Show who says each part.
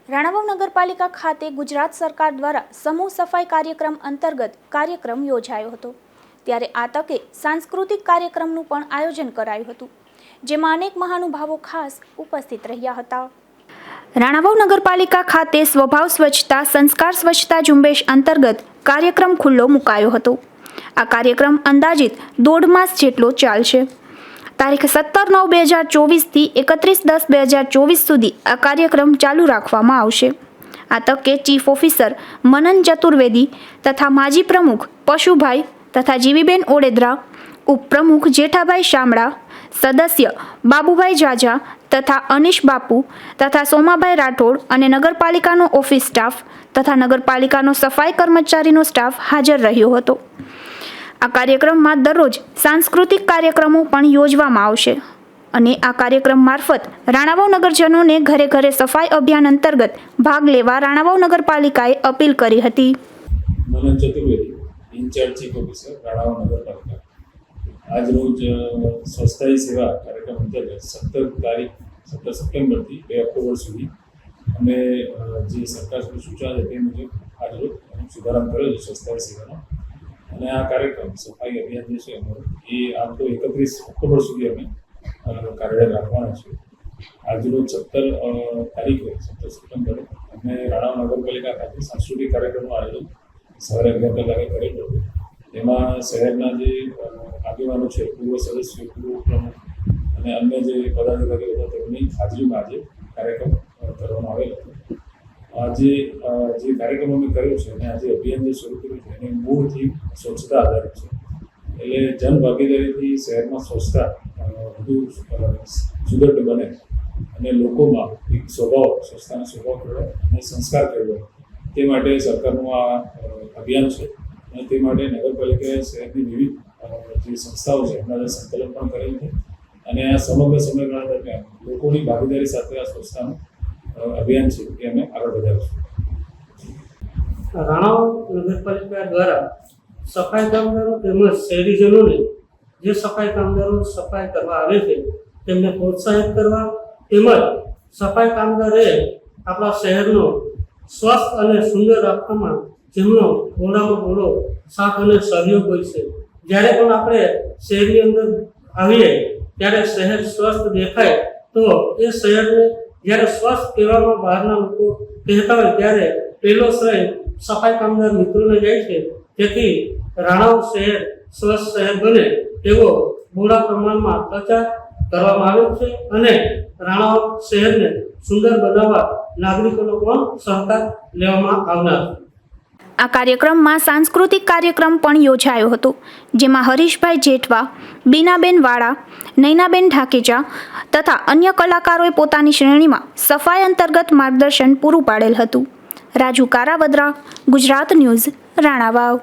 Speaker 1: રાણાવાવ નગરપાલિકા ખાતે ગુજરાત સરકાર દ્વારા સમૂહ સફાઈ કાર્યક્રમ અંતર્ગત કાર્યક્રમ યોજાયો હતો। ત્યારે આ તકે સાંસ્કૃતિક કાર્યક્રમનું પણ આયોજન કરાયું હતું, જેમાં અનેક મહાનુભાવો ખાસ ઉપસ્થિત રહ્યા હતા। રાણાવાવ નગરપાલિકા ખાતે સ્વભાવ સ્વચ્છતા સંસ્કાર સ્વચ્છતા ઝુંબેશ અંતર્ગત કાર્યક્રમ ખુલ્લો મુકાયો હતો। આ કાર્યક્રમ અંદાજિત 1.5 માસ જેટલો ચાલશે। તારીખ 17/9/2024 થી 31/10/2024 સુધી આ કાર્યક્રમ ચાલુ રાખવામાં આવશે। આ તકે ચીફ ઓફિસર મનન ચતુર્વેદી તથા માજી પ્રમુખ પશુભાઈ તથા જીવીબેન ઓડેદરા, ઉપપ્રમુખ જેઠાભાઈ શામળા, સદસ્ય બાબુભાઈ જાજા તથા અનિશ બાપુ તથા સોમાભાઈ રાઠોડ અને નગરપાલિકાનો ઓફિસ સ્ટાફ તથા નગરપાલિકાનો સફાઈ કર્મચારીનો સ્ટાફ હાજર રહ્યો હતો। આ કાર્યક્રમમાં દરરોજ સાંસ્કૃતિક કાર્યક્રમો પણ યોજવામાં આવશે અને આ કાર્યક્રમ મારફત રાણાવાવ નગરજનોને ઘરે ઘરે સફાઈ અભિયાન અંતર્ગત ભાગ લેવા રાણાવાવ નગરપાલિકાએ અપીલ કરી હતી।
Speaker 2: Manan Chaturvedi, incharge chief officer Ranavav Nagarpalika, આજ રોજ સ્વચ્છતા સેવા કાર્યક્રમ અંતર્ગત 17 સપ્ટેમ્બરથી 2 ઓક્ટોબર સુધી અમે જે સરકાર સૂચના છે તે મુજબ આજ રોજ શુભારંભ કર્યો છે સ્વચ્છતા સેવાનો। અને આ કાર્યક્રમ સફાઈ અભિયાન જે છે અમારું એ આમ તો 31 ઓક્ટોબર સુધી અમે કાર્યરત રાખવાના છે। આજરોજ 17 તારીખે 17 સપ્ટેમ્બરે અમે રાણાવાવ નગરપાલિકા ખાતે સાંસ્કૃતિક કાર્યક્રમનું આયોજન સવારે 11 કલાકે કરેલું હતું। તેમાં શહેરના જે આગેવાનો છે, પૂર્વ સદસ્યો, પૂર્વ પ્રમુખ અને અન્ય જે પદાધિકારીઓ હતા તેમની હાજરીમાં આજે કાર્યક્રમ કરવામાં આવેલો હતો। આજે જે કાર્યક્રમ અમે કર્યો છે અને આજે અભિયાન જે શરૂ કર્યું છે એની મૂળથી સ્વચ્છતા આધારિત છે। એટલે જનભાગીદારીથી શહેરમાં સ્વચ્છતા વધુ સુદૃઢ બને અને લોકોમાં એક સ્વચ્છતાનો સ્વભાવ કેળવાય અને સંસ્કાર કેળવાય તે માટે સરકારનું આ અભિયાન છે। અને તે માટે નગરપાલિકાએ શહેરની વિવિધ જે સંસ્થાઓ છે એમના સંકલન પણ કરેલ છે અને આ સમગ્ર સમયગાળા દરમિયાન લોકોની ભાગીદારી સાથે આ સ્વચ્છતાનું અભિયાન છે એ અમે આગળ વધારીશું।
Speaker 3: રાણાવાવ નગરપાલિકા દ્વારા સફાઈ કામદારો તેમજ શહેરીજનોને જે સફાઈ કામદારો સફાઈ કરવા આવે છે તેમને પ્રોત્સાહિત કરવા તેમજ સફાઈ કામદારોએ આપણા શહેરનો સ્વસ્થ અને સુંદર રાખવામાં જેમનો ઘોડામાં ઘોડો સાથ અને સહયોગ હોય છે। જ્યારે પણ આપણે શહેરની અંદર આવીએ ત્યારે શહેર સ્વસ્થ દેખાય તો એ શહેરને જ્યારે સ્વસ્થ કહેવામાં બહારના લોકો કહેતા હોય ત્યારે પહેલો શ્રેય સફાઈ કામદાર મિત્રોને જાય છે, જેથી રાણાવાવ શહેર સ્વસ્થ શહેર બને તેવો મોટા પ્રમાણમાં પ્રચાર કરવામાં આવ્યો છે અને રાણાવાવ શહેરને સુંદર બનાવવા નાગરિકોનો પણ સહકાર લેવામાં આવનાર છે।
Speaker 1: આ કાર્યક્રમમાં સાંસ્કૃતિક કાર્યક્રમ પણ યોજાયો હતો, જેમાં હરીશભાઈ જેઠવા, બીનાબેન વાળા, નૈનાબેન ઢાકેચા તથા અન્ય કલાકારોએ પોતાની શ્રેણીમાં સફાઈ અંતર્ગત માર્ગદર્શન પૂરું પાડેલ હતું। રાજુ કારાવદરા, ગુજરાત ન્યૂઝ, રાણાવાવ।